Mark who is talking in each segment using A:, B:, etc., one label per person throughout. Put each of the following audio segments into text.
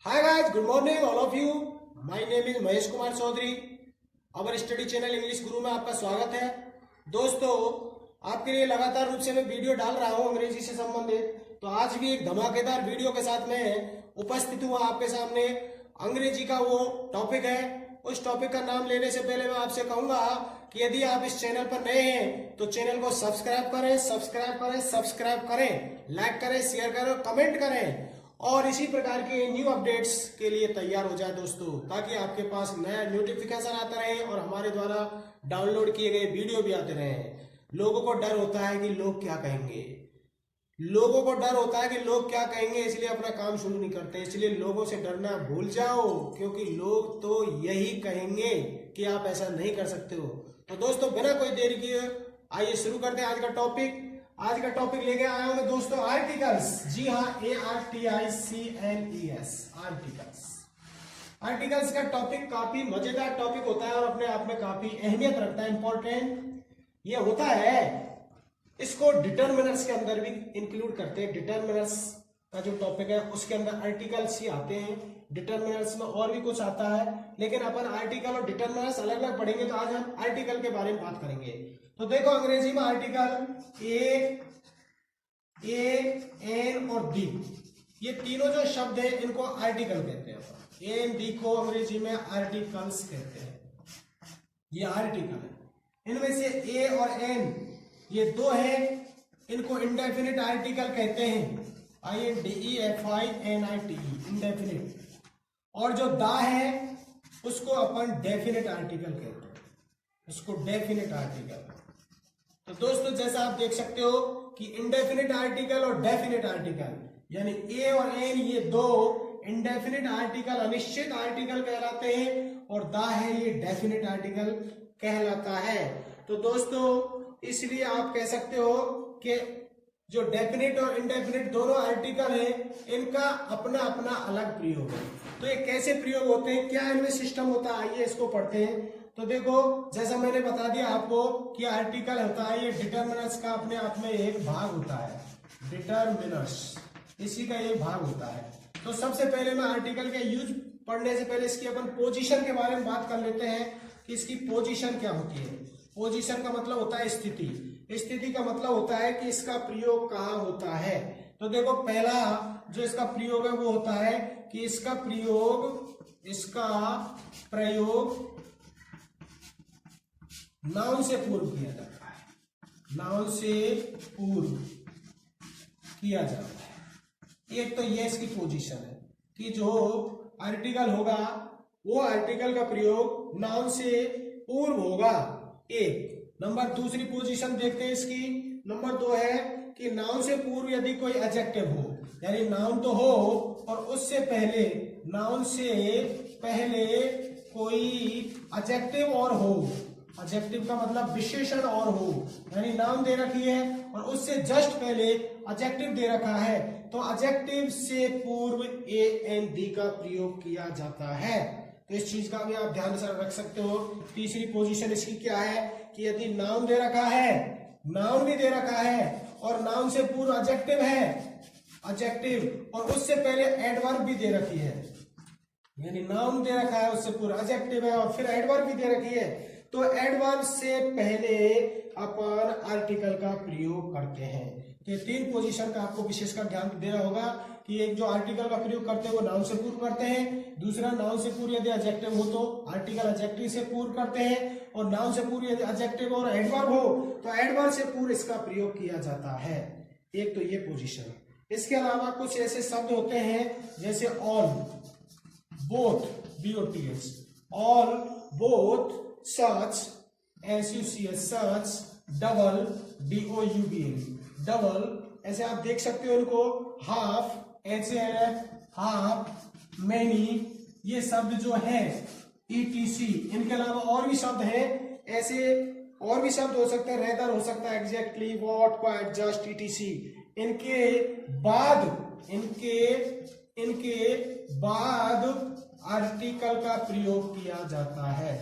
A: Hi guys, good morning all of you. My name is Mahesh Kumar Chaudhary. Our study channel English Guru में आपका स्वागत है. दोस्तों, आपके लिए लगातार रूप से मैं वीडियो डाल रहा हूं अंग्रेजी से संबंधित. तो आज भी एक धमाकेदार वीडियो के साथ मैं उपस्थित हुआ आपके सामने. अंग्रेजी का वो टॉपिक है. उस टॉपिक का नाम लेने से पहले मैं आपसे कहूंगा कि यदि आप इस चैनल पर नए हैं तो चैनल को सब्सक्राइब करें, लाइक करें, शेयर करें, कमेंट करें और इसी प्रकार के न्यू अपडेट्स के लिए तैयार हो जाए दोस्तों, ताकि आपके पास नया नोटिफिकेशन आता रहे और हमारे द्वारा डाउनलोड किए गए वीडियो भी आते रहे. लोगों को डर होता है कि लोग क्या कहेंगे, इसलिए अपना काम शुरू नहीं करते. इसलिए लोगों से डरना भूल जाओ, क्योंकि लोग तो यही कहेंगे कि आप ऐसा नहीं कर सकते हो. तो दोस्तों, बिना कोई देरी किए आइए शुरू करते हैं आज का टॉपिक. आज का टॉपिक लेके आया हूं मैं दोस्तों आर्टिकल्स. जी हाँ, ARTICLES आर्टिकल्स का टॉपिक काफी मजेदार टॉपिक होता है और अपने आप में काफी अहमियत रखता है, इंपॉर्टेंट ये होता है. इसको डिटरमिनर्स के अंदर भी इंक्लूड करते हैं. डिटरमिनर्स का जो टॉपिक है उसके अंदर आर्टिकल्स ही आते हैं. डिटरमिनर्स में और भी कुछ आता है, लेकिन अपन आर्टिकल और डिटरमिनर्स अलग अलग पढ़ेंगे. तो आज हम आर्टिकल के बारे में बात करेंगे. तो देखो, अंग्रेजी में आर्टिकल ए, एन और दी, ये तीनों जो शब्द है इनको आर्टिकल कहते हैं. ए एन दी को अंग्रेजी में आर्टिकल्स कहते हैं. ये आर्टिकल है. इनमें से ए और एन ये दो है, इनको इंडेफिनिट आर्टिकल कहते हैं. INDEFINITE, indefinite. और जो दा है उसको अपन डेफिनिट आर्टिकल कहते हैं. इसको डेफिनिट आर्टिकल. तो दोस्तों, जैसा आप देख सकते हो कि इंडेफिनिट आर्टिकल और डेफिनिट आर्टिकल यानी ए और एन ये दो इंडेफिनिट आर्टिकल, अनिश्चित आर्टिकल कहलाते हैं, और दा है ये डेफिनिट आर्टिकल कहलाता है. तो दोस्तों, इसलिए आप कह सकते हो कि जो डेफिनिट और इंडेफिनिट दोनों आर्टिकल हैं, इनका अपना अपना अलग प्रयोग है. तो ये कैसे प्रयोग होते हैं, क्या इनमें सिस्टम होता है, आइए इसको पढ़ते हैं. तो देखो, जैसा मैंने बता दिया आपको कि आर्टिकल होता है ये डिटरमिनर्स का अपने आप में एक भाग होता है. डिटरमिनर्स इसी का एक भाग होता है. तो सबसे पहले मैं आर्टिकल के यूज पढ़ने से पहले इसकी अपन पोजीशन के बारे में बात कर लेते हैं कि इसकी पोजीशन क्या होती है. पोजीशन का मतलब होता है स्थिति. स्थिति का मतलब होता है कि इसका प्रयोग कहाँ होता है. तो देखो, पहला जो इसका प्रयोग है वो होता है कि इसका प्रयोग नाउन से पूर्व किया जाता है. नाउन से पूर्व किया जाता है. एक तो ये इसकी पोजीशन है कि जो आर्टिकल होगा वो आर्टिकल का प्रयोग नाउन से पूर्व होगा. एक नंबर. दूसरी पोजीशन देखते हैं इसकी. नंबर 2 है कि नाउन से पूर्व यदि कोई एडजेक्टिव हो, यानी नाउन तो हो और उससे पहले, नाउन से पहले कोई एडजेक्टिव और हो. एडजेक्टिव का मतलब विशेषण और हो, यानी नाउन दे रखी है और उससे जस्ट पहले एडजेक्टिव दे रखा है, तो एडजेक्टिव से पूर्व AND का प्रयोग किया जाता है. तो इस चीज का भी आप ध्यान से रख सकते हो. तीसरी पोजीशन इसकी क्या है कि यदि नाउन दे रखा है, नाउन भी दे रखा है और नाउन से पूर्व एडजेक्टिव है, एडजेक्टिव, और उससे पहले एडवर्ब भी दे रखी है, यानी नाउन दे रखा है, उससे पूर्व एडजेक्टिव है और फिर एडवर्ब भी दे रखी है, तो एडवर्ब से पहले अपन आर्टिकल का प्रयोग करते हैं. तो ये तीन पोजीशन का आपको विशेषकर ध्यान देना होगा कि एक जो आर्टिकल का प्रयोग करते हैं वो नाउन से पूर्व करते हैं. दूसरा, नाउन से पूर्व यदि एडजेक्टिव हो तो आर्टिकल एडजेक्टिव से पूर्व करते हैं, और नाउन से पूर्व यदि एडजेक्टिव और एडवर्ब हो तो एडवर्ब से पूर्व इसका प्रयोग किया जाता है. एक तो ये पोजीशन. इसके अलावा कुछ ऐसे शब्द होते हैं जैसे all, both, BOTH, all, both, such, SUCH, such, double, DOUBL, double. ऐसे आप देख सकते हो इनको. हाफ, HAF, हाफ, मैनी, ये शब्द जो है ETC. इनके अलावा और भी शब्द हैं. ऐसे और भी शब्द हो सकते हैं. रेदर हो सकता है, exactly, what, quite, just, ETC. इनके बाद आर्टिकल का प्रयोग किया जाता है.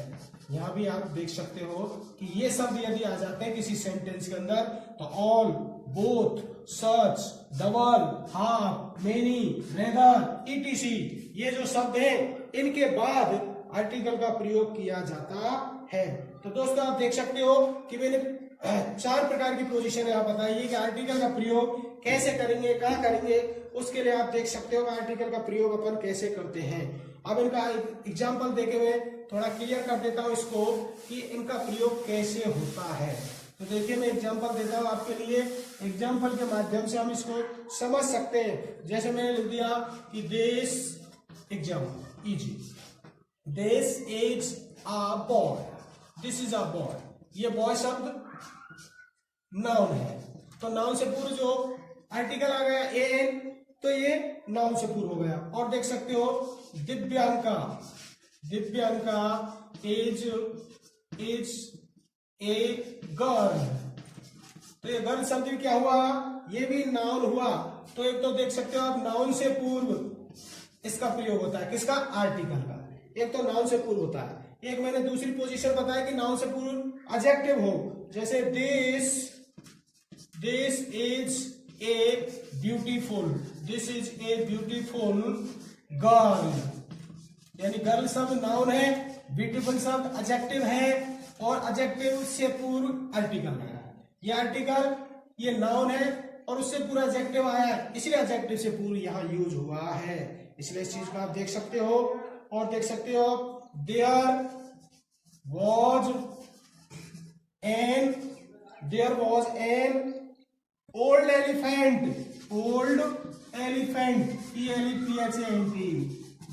A: यहां भी आप देख सकते हो कि ये शब्द यदि आ जाते हैं किसी सेंटेंस के अंदर तो all, both, such, double, half, many, rather, etc, ये जो शब्द हैं इनके बाद आर्टिकल का प्रयोग किया जाता है। तो दोस्तों आप देख सकते हो कि मैंने 4 प्रकार की पोजीशन यहाँ बताइए कि आर्टिकल का प्रयोग कैसे करेंगे, कहाँ करेंगे, उसके लिए आप देख सकते हो आर्टिकल का प्रयोग अपन कैसे करते हैं। अब इनका एग्जाम्पल देके मैं थोड़ा क्लियर कर देता हूँ इसको कि इनका प्रयोग कैसे होता है। तो देखिए मैं एग्जाम्पल देता हूँ आपके लिए, एग्जाम्पल के माध्यम से हम इसको समझ सकते हैं। जैसे मैंने लिख दिया कि this example easy, this is a boy, this is a boy, ये बॉय शब्द नाउन है, तो नाउन से पूर्व जो आर्टिकल आ गया एन, तो ये नाउन से पूर्व हो गया। और देख सकते हो Divyanka, Divyanka is a girl, तो ये गर्ल शब्द भी क्या हुआ, ये भी नाउन हुआ। तो एक तो देख सकते हो आप नाउन से पूर्व इसका प्रयोग होता है, किसका, आर्टिकल का, एक तो नाउन से पूर्व होता है। एक मैंने दूसरी पोजीशन बताया कि नाउन से पूर्व एडजेक्टिव हो, जैसे this is a beautiful, this is a beautiful girl, यानी गर्ल शब्द नाउन है, ब्यूटीफुल शब्द एडजेक्टिव है, और एडजेक्टिव से पूर्व आर्टिकल है। ये आर्टिकल ये नाउन है और उससे पूरा एडजेक्टिव आया है, इसलिए एडजेक्टिव से पूर्व यहाँ यूज हुआ है, इसलिए इस चीज को आप देख सकते हो। और देख सकते हो there was an old elephant, old elephant, ELEPHANT,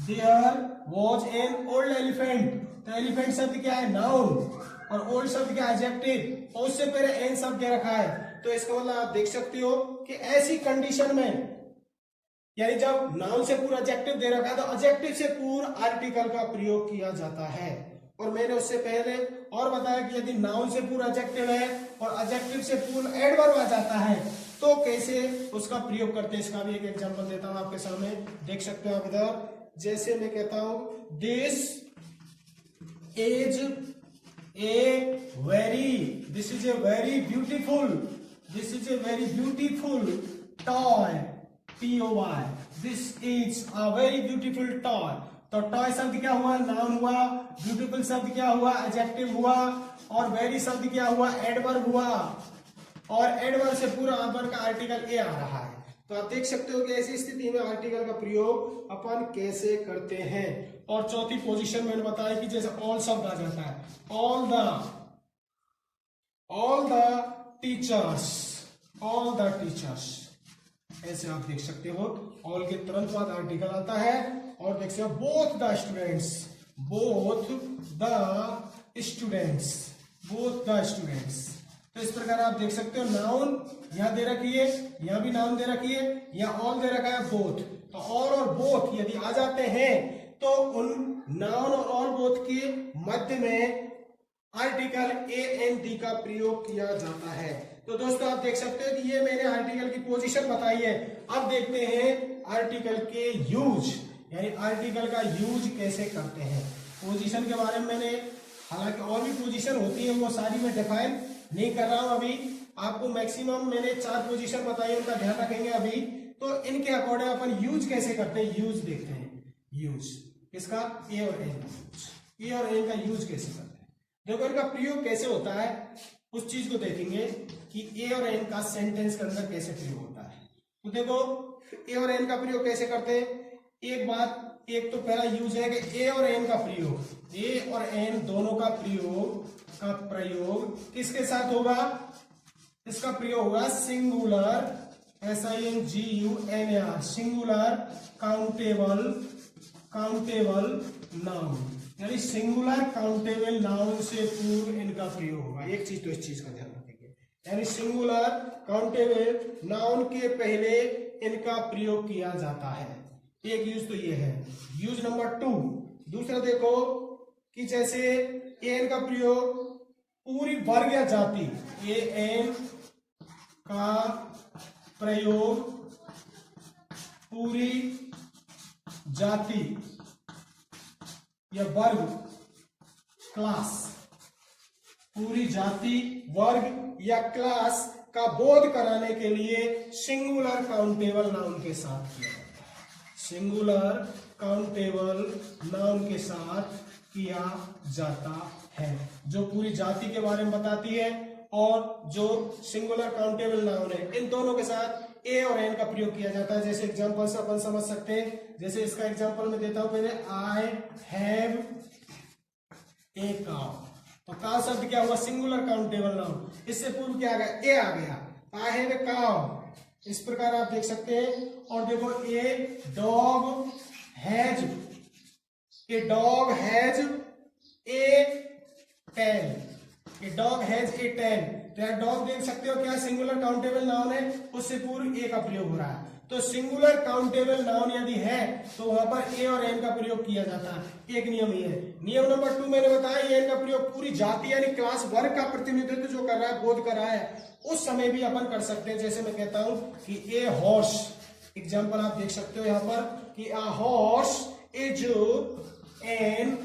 A: there was an old elephant. तो एलिफेंट शब्द क्या है, नाउन, और ओल्ड शब्द क्या है, एडजेक्टिव, और उससे पहले एन शब्द दे रखा है। तो इसका मतलब आप देख सकते हो कि ऐसी कंडीशन में, यानी जब नाउन से पूरा एडजेक्टिव दे रखा है तो एडजेक्टिव से पूर्व आर्टिकल का प्रयोग किया जाता है। और मैंने उससे पहले और बताया कि यदि नाउन से पूर्व एडजेक्टिव है और एडजेक्टिव से पूर्व एडवर्ब आ जाता है तो कैसे उसका प्रयोग करते हैं, इसका भी एक एग्जांपल देता हूं आपके सामने, देख सकते हो आप इधर। जैसे मैं कहता हूं this is a very beautiful toy, TOY, this is a very beautiful toy. तो टॉय शब्द क्या हुआ, नाउन हुआ, ब्यूटीफुल शब्द क्या हुआ, एडजेक्टिव हुआ, और वेरी शब्द क्या हुआ, एडवर्ब हुआ, और एडवर्ब से पूरा वर्ब का आर्टिकल ए आ रहा है। तो आप देख सकते हो कि ऐसी स्थिति में आर्टिकल का प्रयोग अपन कैसे करते हैं। और चौथी पोजीशन मैंने बताया कि जैसे ऑल शब्द आ जाता है, ऑल द टीचर्स, ऐसे आप देख सकते हो ऑल के तुरंत बाद आर्टिकल आता है। और देख सकते हो बोथ द स्टूडेंट्स, तो इस प्रकार आप देख सकते हो नाउन यहां दे रखी है, यहां भी नाउन दे रखी है, यहां ऑल दे रखा है, बोथ। तो ऑल और बोथ यदि आ जाते हैं तो उन नाउन और ऑल बोथ के मध्य में आर्टिकल AND का प्रयोग किया जाता है। तो दोस्तों आप देख सकते हो कि ये मैंने आर्टिकल की पोजीशन बताई है। अब देखते हैं आर्टिकल के यूज, यानी आर्टिकल का यूज कैसे करते हैं। पोजीशन के बारे में मैंने, हालांकि और भी पोजीशन होती है वो सारी मैं डिफाइन नहीं कर रहा हूं अभी, आपको मैक्सिमम मैंने 4 पोजीशन बताई, उनका ध्यान रखेंगे अभी। तो इनके अकॉर्डिंग अपन यूज कैसे करते हैं, यूज देखते हैं। यूज किसका, ए और एन का यूज कैसे करते हैं। देखो इनका प्रयोग कैसे होता है उस चीज को देखेंगे कि ए और एन का सेंटेंस के अंदर कैसे प्रयोग होता है। तो देखो ए और एन का प्रयोग कैसे करते हैं। एक बात, एक तो पहला यूज है कि ए और एन का प्रयोग, ए और एन दोनों का प्रयोग किसके साथ होगा, इसका प्रयोग होगा singular, SINGULAR, singular countable noun, यानी सिंगुलर काउंटेबल नाउन से पूर्व इनका प्रयोग होगा। एक चीज तो इस चीज का ध्यान रखेंगे, यानी सिंगुलर काउंटेबल नाउन के पहले इनका प्रयोग किया जाता है। एक यूज तो ये है। यूज नंबर 2, दूसरा देखो कि जैसे एन का प्रयोग पूरी वर्ग या जाति, एन का प्रयोग पूरी जाति या वर्ग, क्लास, पूरी जाति, वर्ग या क्लास का बोध कराने के लिए सिंगुलर काउंटेबल नाउन के साथ किया जाता है। सिंगुलर काउंटेबल नाउन के साथ किया जाता है, जो पूरी जाति के बारे में बताती है और जो सिंगुलर काउंटेबल नाउन है, इन दोनों के साथ ए और एन का प्रयोग किया जाता है। जैसे एग्जांपल से अपन समझ सकते हैं, जैसे इसका एग्जांपल मैं देता हूं पहले, आई हैव ए काउ। तो काउ शब्द क्या हुआ? Singular countable noun. इससे पूर्व क्या आ गया? ए आ गया। आई हैव ए काउ, इस प्रकार आप देख सकते हैं। और देखो, a dog has, a dog has a tail, a dog has a tail. तो डॉग देख सकते हो क्या सिंगुलर काउंटेबल नाउन है, उससे पूर्व ए का प्रयोग हो रहा है। तो सिंगुलर काउंटेबल नाउन यदि है तो वहां पर ए और एन का प्रयोग किया जाता है। एक नियम ये है। नियम नंबर 2 मैंने बताया, एन का प्रयोग पूरी जाति यानी क्लास वर्ग का प्रतिनिधित्व जो कर रहा है, बोध कर रहा है, उस समय भी अपन कर सकते हैं। जैसे मैं कहता हूं कि ए हॉर्स, एग्जाम्पल आप देख सकते हो यहां पर कि a horse is an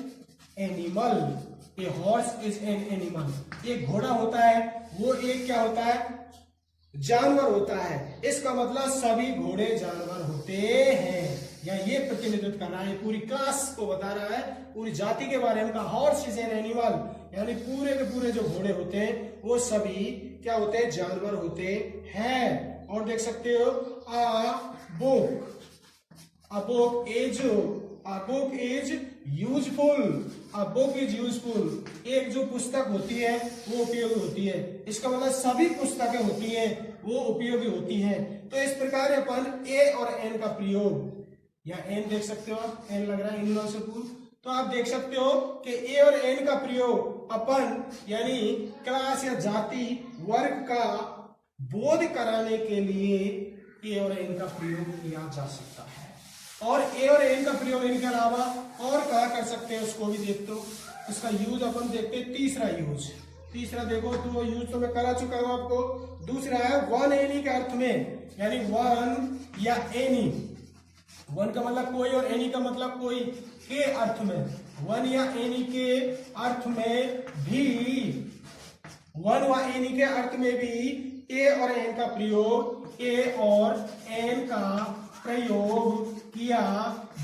A: animal, a horse is an animal. एक घोड़ा होता है, वो एक क्या होता है? जानवर होता है। इसका मतलब सभी घोड़े जानवर होते हैं, या ये प्रतिनिधित्व कर रहा है, पूरी क्लास को बता रहा है, पूरी जाति के बारे में। हॉर्स इज एन एनिमल, यानी पूरे के पूरे जो घोड़े होते हैं वो सभी क्या होते हैं? जानवर होते हैं। और देख सकते हो, a book is useful, a book is useful. एक जो पुस्तक होती है वो उपयोगी होती है। इसका मतलब सभी पुस्तकें होती हैं वो उपयोगी होती हैं। तो इस प्रकार अपन ए और एन का प्रयोग, या एन देख सकते हो आप, एन लग रहा है इन से पूर्व, तो आप देख सकते हो कि ए और एन का प्रयोग अपन यानी क्लास या जाति वर्ग का बोध कराने के लिए ए और एन का प्रयोग किया जा सकता है। और ए और एन का प्रयोग इनके अलावा और कहा कर सकते हैं, उसको भी देखते हो। इसका यूज अपन देखते हैं। तीसरा देखो, तो यूज तो मैं करा चुका हूं आपको। दूसरा है वन एनी के अर्थ में, यानी वन या एनी। वन का मतलब कोई और एनी का मतलब कोई के अर्थ में, वन या एनी के अर्थ में भी, वन व एनी के अर्थ में भी ए और एन का प्रयोग, ए और एन का प्रयोग किया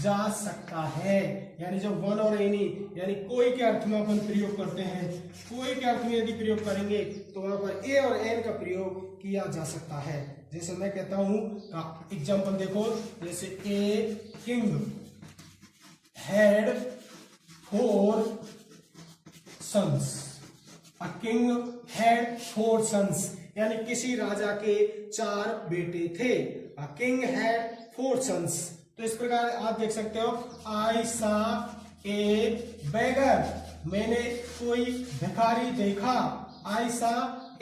A: जा सकता है। यानी जब वन और एनी यानी कोई के अर्थ में अपन प्रयोग करते हैं, कोई के अर्थ में यदि प्रयोग करेंगे तो वहां पर ए और एन का प्रयोग किया जा सकता है। जैसे मैं कहता हूं, एग्जांपल देखो, जैसे a king had 4 sons, a king had 4 sons, यानी किसी राजा के 4 बेटे थे। A king had 4 sons. तो इस प्रकार आप देख सकते हो, आई सा ए बेगर, मैंने कोई भिखारी देखा। आई सा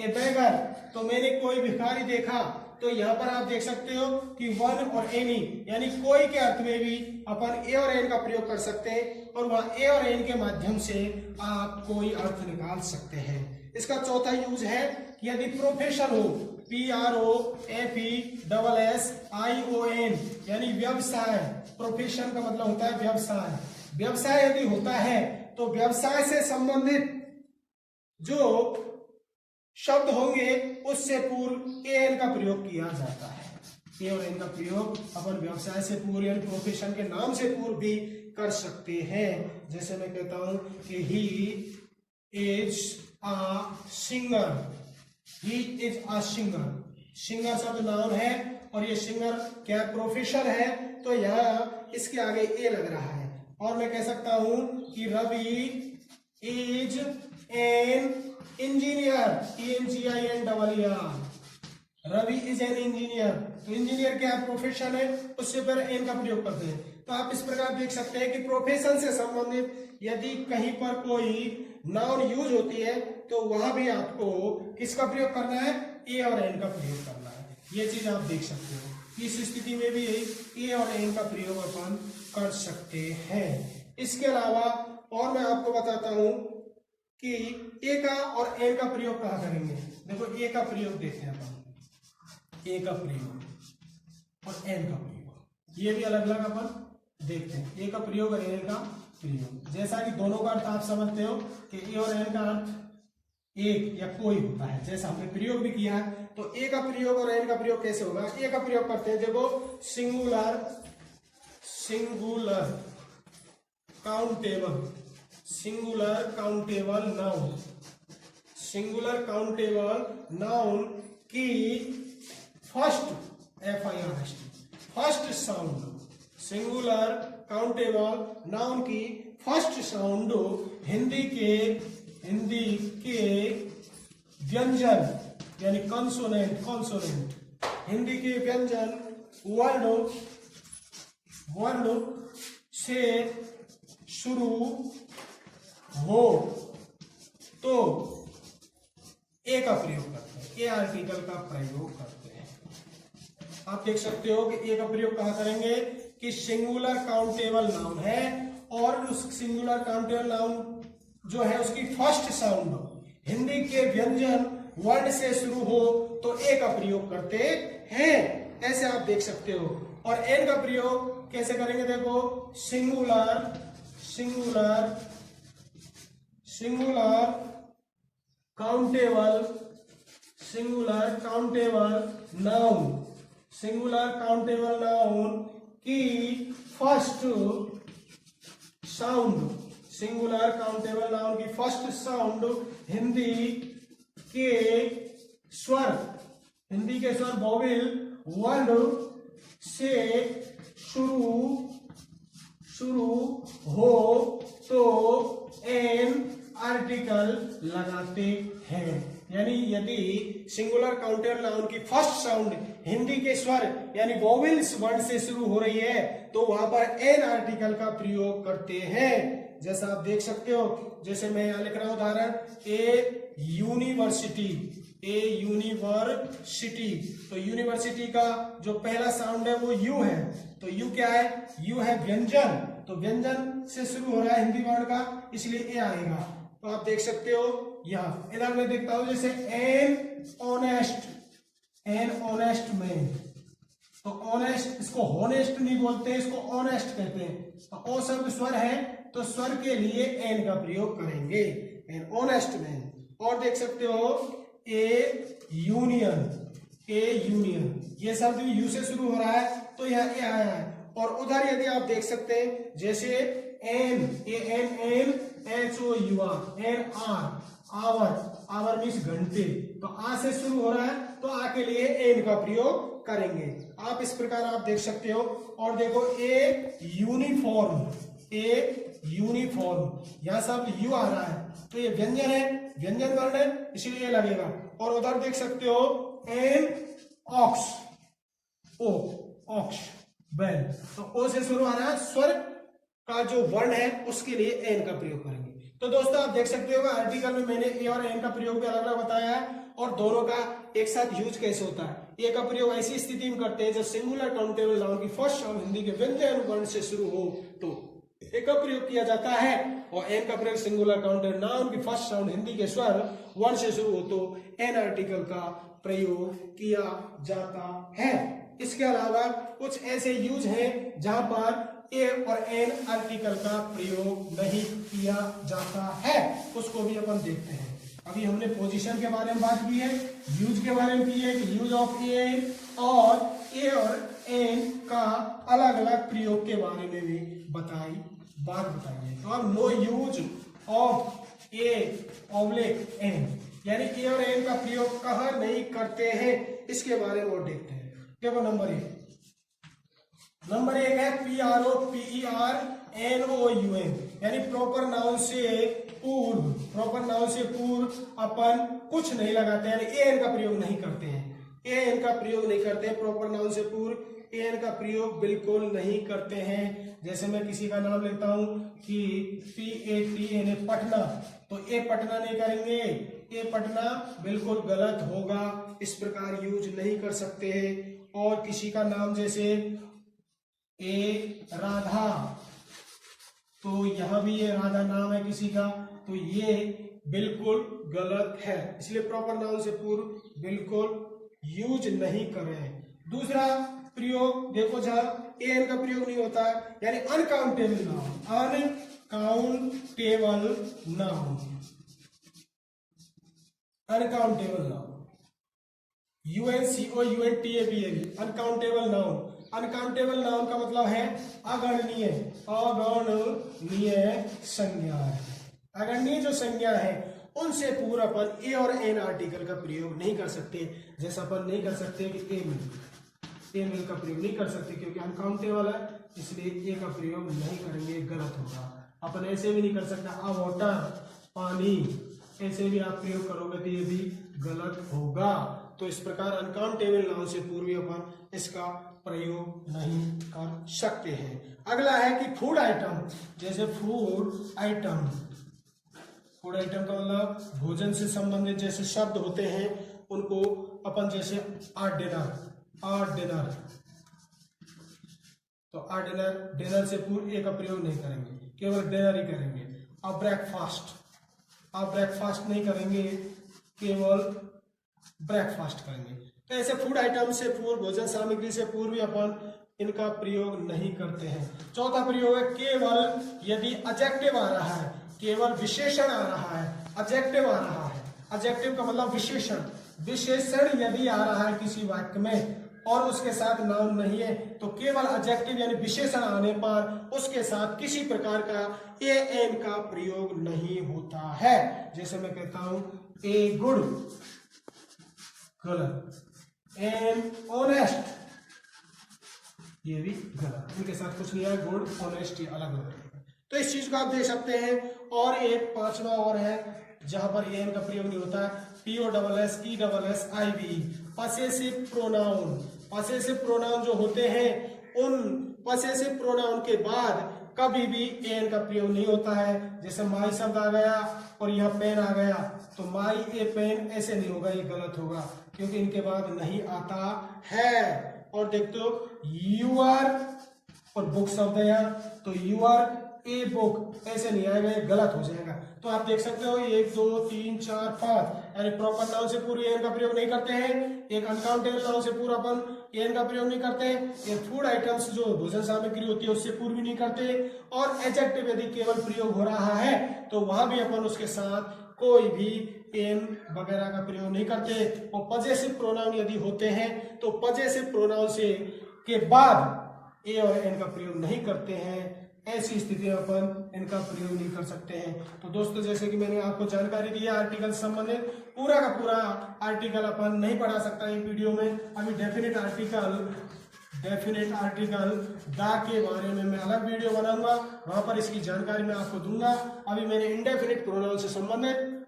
A: ए बेगर, तो मैंने कोई भिखारी देखा। तो यहां पर आप देख सकते हो कि वन और एनी यानी कोई के अर्थ में भी अपन ए और एन का प्रयोग कर सकते हैं, और वहां ए और एन के माध्यम से आप कोई अर्थ निकाल सकते हैं। इसका चौथा यूज है कि यदि प्रोफेशन हो, PROFESSION, यानी व्यवसाय। प्रोफेशन का मतलब होता है व्यवसाय। व्यवसाय यदि होता है तो व्यवसाय से संबंधित जो शब्द होंगे उससे पूर्व ए एन का प्रयोग किया जाता है। ए और एन का प्रयोग अपन व्यवसाय से पूर्व यानी प्रोफेशन के नाम से पूर्व भी कर सकते हैं। जैसे मैं कहता हूं कि he is a singer, he is a singer. Singer शब्द नाउन है और ये सिंगर क्या प्रोफेशन है, तो यहाँ इसके आगे ए लग रहा है। और मैं कह सकता हूं कि Ravi is an engineer, ENGINER, Ravi is an engineer. तो इंजीनियर क्या प्रोफेशन है, उससे पर एन का प्रयोग करते हैं। तो आप इस प्रकार देख सकते हैं कि प्रोफेशन से संबंधित यदि कहीं पर कोई नाउन यूज होती है तो वहां भी आपको किसका प्रयोग करना है? ए और एन का प्रयोग करना है। ये चीज आप देख सकते हो। इस स्थिति में भी ए और एन का प्रयोग अपन कर सकते हैं। इसके अलावा और मैं आपको बताता हूं कि ए का और एन का प्रयोग कहाँ करेंगे। देखो, ए का प्रयोग देखते हैं अपन, ए का प्रयोग और एन का प्रयोग, ये भी अलग अलग अपन देखते हैं। ए का प्रयोग और एन का प्रयोग, जैसा कि दोनों का अर्थ आप समझते हो कि ए और एन का अर्थ एक या कोई होता है, जैसा हमने प्रयोग भी किया है तो ए का प्रयोग और एन का प्रयोग कैसे होगा? ए का प्रयोग करते हैं, देखो सिंगुलर काउंटेबल नाउन की first first sound, singular countable noun की फर्स्ट साउंड हिंदी के व्यंजन यानी कॉन्सोनेंट हिंदी के व्यंजन वर्ण से शुरू हो तो ए का प्रयोग करते हैं, ए आर्टिकल का प्रयोग करते हैं। आप देख सकते हो कि ए का प्रयोग कहां करेंगे कि सिंगुलर काउंटेबल नाउन है और उस सिंगुलर काउंटेबल नाउन जो है उसकी फर्स्ट साउंड हिंदी के व्यंजन वर्ण से शुरू हो तो ए का प्रयोग करते हैं, ऐसे आप देख सकते हो। और एन का प्रयोग कैसे करेंगे? देखो सिंगुलर काउंटेबल नाउन की फर्स्ट साउंड हिंदी के स्वर वोवेल वर्ण से शुरू हो तो एन आर्टिकल लगाते हैं। यानी यदि सिंगुलर काउंटेबल नाउन की फर्स्ट साउंड हिंदी के स्वर यानी वोवेल्स वर्ण से शुरू हो रही है तो वहां पर एन आर्टिकल का प्रयोग करते हैं। जैसा आप देख सकते हो, जैसे मैं यहां लिख रहा हूं उदाहरण, ए यूनिवर्सिटी, तो यूनिवर्सिटी का जो पहला साउंड है वो यू है, तो यू क्या है? यू है व्यंजन, तो व्यंजन से शुरू हो रहा है हिंदी वर्ण का, इसलिए ए आएगा। तो आप देख सकते हो यहाँ। इधर मैं देखता हूं जैसे एन ऑनेस्ट मैन, तो ऑनेस्ट, इसको होनेस्ट नहीं बोलते, इसको ऑनेस्ट कहते हैं। तो ओ शब्द स्वर है तो स्वर के लिए एन का प्रयोग करेंगे, एन ऑनेस्ट मैन। और देख सकते हो ए यूनियन, ये शब्द भी यू से शुरू हो रहा है तो यहाँ ए आया है। और उधर यदि आप देख सकते हैं जैसे an H O U R, an hour means घंटे, तो आ से शुरू हो रहा है तो आ के लिए एन का प्रयोग करेंगे। आप इस प्रकार आप देख सकते हो। और देखो ए यूनिफॉर्म, यहां शब्द यू आ रहा है तो ये व्यंजन है, व्यंजन वर्ण है, इसीलिए लगेगा। और उधर देख सकते हो एन ऑक्स बैल, तो ओ से शुरू आ रहा है, स्वर का जो वर्ण है उसके लिए एन का प्रयोग करेंगे। तो दोस्तों आप देख सकते हो आर्टिकल में मैंने ए और एन का प्रयोग भी अलग अलग बताया है और दोनों का एक साथ यूज कैसे होता है। ए का प्रयोग ऐसी स्थिति में करते हैं जब सिंगुलर काउंटेबल नाउन की फर्स्ट साउंड हिंदी के व्यंजन वर्ण से शुरू हो तो ए का प्रयोग किया जाता है, और एन का प्रयोग सिंगुलर काउंटेबल नाउन की फर्स्ट साउंड हिंदी के स्वर वर्ण से शुरू हो तो एन आर्टिकल का प्रयोग किया जाता है। इसके अलावा कुछ ऐसे यूज हैं जहां पर ए और एन आर्टिकल का प्रयोग नहीं किया जाता है, उसको भी अपन देखते हैं। अभी हमने पोजीशन के बारे में बात की है, यूज के बारे में की है कि यूज ऑफ ए और एन का अलग अलग प्रयोग के बारे में भी बात बताइए। तो अब no use of a oblique n, यानी ए और एन का प्रयोग कहाँ नहीं करते हैं इसके बारे में और देखते हैं। देखो नंबर एक है PROPERNOUN, यानी प्रॉपर नाउन से पूर्व अपन कुछ नहीं लगाते, यानी एन का प्रयोग नहीं करते हैं। प्रॉपर नाउन से पूर्व एन का प्रयोग बिल्कुल नहीं करते हैं। जैसे मैं किसी का नाम लेता हूं कि PATNA पटना, तो ए पटना नहीं करेंगे, ए पटना बिल्कुल गलत होगा, इस प्रकार यूज नहीं कर सकते हैं। और किसी का नाम जैसे ए राधा, तो यहां भी ये राधा नाम है किसी का, तो ये बिल्कुल गलत है, इसलिए प्रॉपर नाउन से पूर्व बिल्कुल यूज नहीं करें। दूसरा प्रयोग देखो जहां एन का प्रयोग नहीं होता है, यानी uncountable noun UNCOUNTABLE uncountable noun. Uncountable noun का मतलब है अगणनीय, अगणनीय संज्ञा। अगणनीय जो संज्ञा है उनसे पूर्व अपन ए और एन आर्टिकल का प्रयोग नहीं कर सकते। जैसा अपन नहीं कर सकते कि ए मिल का प्रयोग नहीं कर सकते क्योंकि अनकाउंटेबल है, इसलिए ए का प्रयोग नहीं करेंगे, गलत होगा। अपन ऐसे भी नहीं कर सकते आ वाटर, पानी, ऐसे भी आप प्रयोग करोगे तो ये भी गलत होगा। तो इस प्रकार अनकाउंटेबल नाउन से पूर्व अपन इसका प्रयोग नहीं कर सकते हैं। अगला है कि फूड आइटम। जैसे फूड आइटम का मतलब भोजन से संबंधित जैसे शब्द होते हैं उनको अपन जैसे डिनर, तो डिनर से पूर्व ए का प्रयोग नहीं करेंगे, केवल डिनर ही करेंगे। अब ब्रेकफास्ट नहीं करेंगे, केवल ब्रेकफास्ट करेंगे। तो ऐसे फूड आइटम से पूर्व, भोजन सामग्री से पूर्व अपन इनका प्रयोग नहीं करते हैं। चौथा प्रयोग है केवल यदि एडजेक्टिव आ रहा है, केवल विशेषण आ रहा है, एडजेक्टिव आ रहा है। एडजेक्टिव का मतलब विशेषण यदि आ रहा है किसी वाक्य में और उसके साथ नाउन नहीं है तो केवल एडजेक्टिव यानी विशेषण आने पर उसके साथ किसी प्रकार का ए एन का प्रयोग नहीं होता है। जैसे मैं कहता हूं ए गुड, गलत, एन ऑनेस्ट, ये भी गलत, इनके साथ कुछ नहीं है। गुड, ऑनेस्ट ये अलग अलग है। तो इस चीज को आप देख सकते हैं। और एक पांचवा और है जहां पर एन का प्रयोग नहीं होता है, POSSESSIV possessive pronoun. Possessive pronoun जो होते हैं उन पसेसिव प्रोनाउन के बाद कभी भी एन का प्रयोग नहीं होता है। जैसे माई शब्द आ गया और यहाँ पेन आ गया तो माई ए पेन, ऐसे नहीं होगा, ये गलत होगा क्योंकि इनके बाद नहीं आता है। और देखते हो यूआर और बुक शब्द है यहाँ, तो यूआर ए बुक, ऐसे नहीं आएगा, ये गलत हो जाएगा। तो आप देख सकते हो 1 2 3 4 5 यानी प्रॉपर नाउन से पूर्व एन का प्रयोग नहीं करते हैं। एक अनकाउंटेबल नाउन से पूर्व अपन एन का प्रयोग नहीं करते। ये फूड आइटम्स जो भोजन सामग्री होती है उससे पूर्व भी नहीं करते। और एडजेक्टिव यदि केवल प्रयोग हो रहा है तो वहां भी अपन उसके साथ कोई भी एन वगैरह का प्रयोग नहीं करते। और पजेसिव प्रोनाउन यदि होते हैं तो पजेसिव प्रोनाउन से के बाद ए और एन का प्रयोग नहीं करते हैं। ऐसी स्थिति में अपन इनका प्रयोग नहीं कर सकते हैं। तो दोस्तों जैसे कि मैंने आपको जानकारी दी है आर्टिकल संबंधित, पूरा का पूरा आर्टिकल अपन नहीं पढ़ा सकता एक वीडियो में। अभी डेफिनेट आर्टिकल दा के बारे में मैं अलग वीडियो बनाऊंगा, वहां पर इसकी जानकारी मैं आपको दूंगा। अभी मैंने इंडेफिनिट प्रोनाउन से संबंधित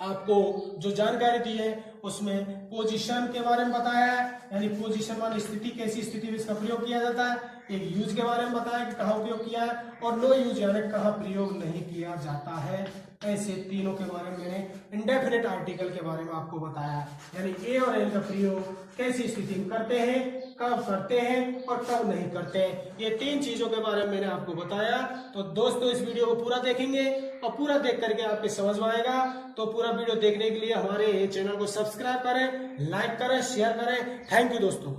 A: आपको जो जानकारी दी है उसमें पोजीशन के बारे में बताया है, यानी पोजीशन वाली स्थिति, कैसी स्थिति में इसका प्रयोग किया जाता है। एक यूज के बारे में बताया कि कहाँ उपयोग किया है, और नो यूज यानी कहाँ प्रयोग नहीं किया जाता है। ऐसे तीनों के बारे में मैंने इंडेफिनिट आर्टिकल के बारे में आपको बताया, यानी ए और एन का प्रयोग कैसी स्थिति में करते हैं, कब करते हैं और कब नहीं करते हैं। ये 3 चीजों के बारे में मैंने आपको बताया। तो दोस्तों इस वीडियो को पूरा देखेंगे और पूरा देख करके आपके समझ में आएगा। तो पूरा वीडियो देखने के लिए हमारे चैनल को सब्सक्राइब करें, लाइक करें, शेयर करें। थैंक यू दोस्तों।